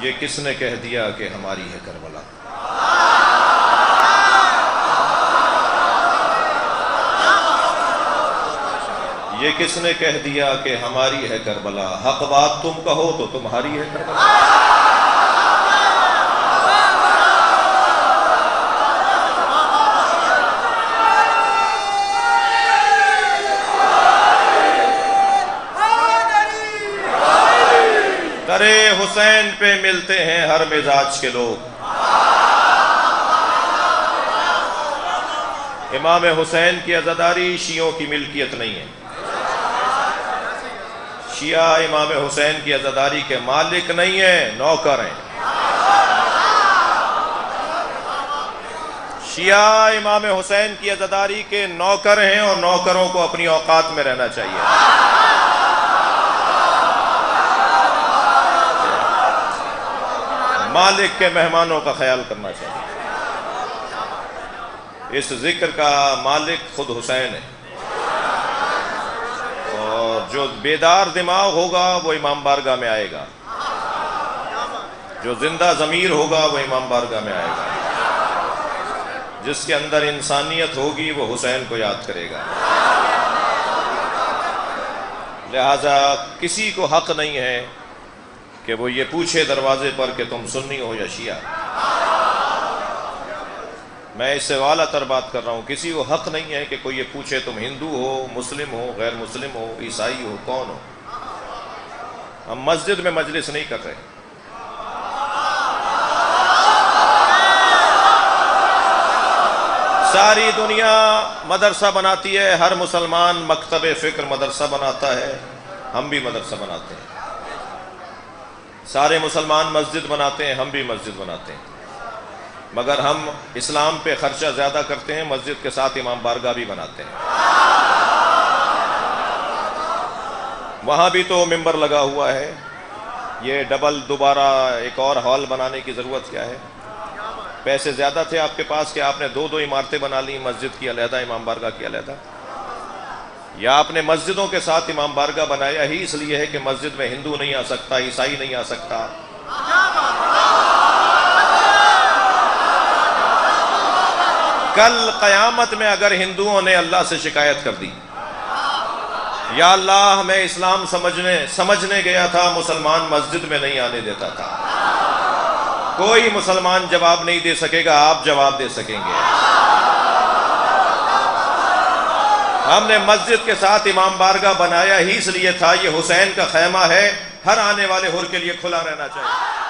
یہ کس نے کہہ دیا کہ ہماری ہے کربلا؟ یہ کس نے کہہ دیا کہ ہماری ہے کربلا؟ حق بات تم کہو تو تمہاری ہے کربلا۔ درے حسین پہ ملتے ہیں ہر مزاج کے لوگ۔ امام حسین کی عزاداری شیعوں کی ملکیت نہیں ہے۔ شیعہ امام حسین کی عزاداری کے مالک نہیں ہیں، نوکر ہیں۔ شیعہ امام حسین کی عزاداری کے نوکر ہیں اور نوکروں کو اپنی اوقات میں رہنا چاہیے۔ مالک کے مہمانوں کا خیال کرنا چاہیے۔ اس ذکر کا مالک خود حسین ہے، اور جو بیدار دماغ ہوگا وہ امام بارگاہ میں آئے گا، جو زندہ ضمیر ہوگا وہ امام بارگاہ میں آئے گا، جس کے اندر انسانیت ہوگی وہ حسین کو یاد کرے گا۔ لہذا کسی کو حق نہیں ہے کہ وہ یہ پوچھے دروازے پر کہ تم سنی ہو یا شیعہ۔ میں اس سے والا تر بات کر رہا ہوں، کسی کو حق نہیں ہے کہ کوئی یہ پوچھے تم ہندو ہو، مسلم ہو، غیر مسلم ہو، عیسائی ہو، کون ہو۔ ہم مسجد میں مجلس نہیں کر رہے۔ ساری دنیا مدرسہ بناتی ہے، ہر مسلمان مکتب فکر مدرسہ بناتا ہے، ہم بھی مدرسہ بناتے ہیں۔ سارے مسلمان مسجد بناتے ہیں، ہم بھی مسجد بناتے ہیں، مگر ہم اسلام پہ خرچہ زیادہ کرتے ہیں، مسجد کے ساتھ امام بارگاہ بھی بناتے ہیں۔ وہاں بھی تو ممبر لگا ہوا ہے، یہ ڈبل دوبارہ ایک اور ہال بنانے کی ضرورت کیا ہے؟ پیسے زیادہ تھے آپ کے پاس کہ آپ نے دو عمارتیں بنا لی، مسجد کی علیحدہ، امام بارگاہ کی علیحدہ؟ یا آپ نے مسجدوں کے ساتھ امام بارگاہ بنایا ہی اس لیے ہے کہ مسجد میں ہندو نہیں آ سکتا، عیسائی نہیں آ سکتا؟ کل قیامت میں اگر ہندوؤں نے اللہ سے شکایت کر دی، یا اللہ میں اسلام سمجھنے گیا تھا، مسلمان مسجد میں نہیں آنے دیتا تھا، کوئی مسلمان جواب نہیں دے سکے گا، آپ جواب دے سکیں گے۔ ہم نے مسجد کے ساتھ امام بارگاہ بنایا ہی اس لیے تھا، یہ حسین کا خیمہ ہے، ہر آنے والے حر کے لیے کھلا رہنا چاہیے۔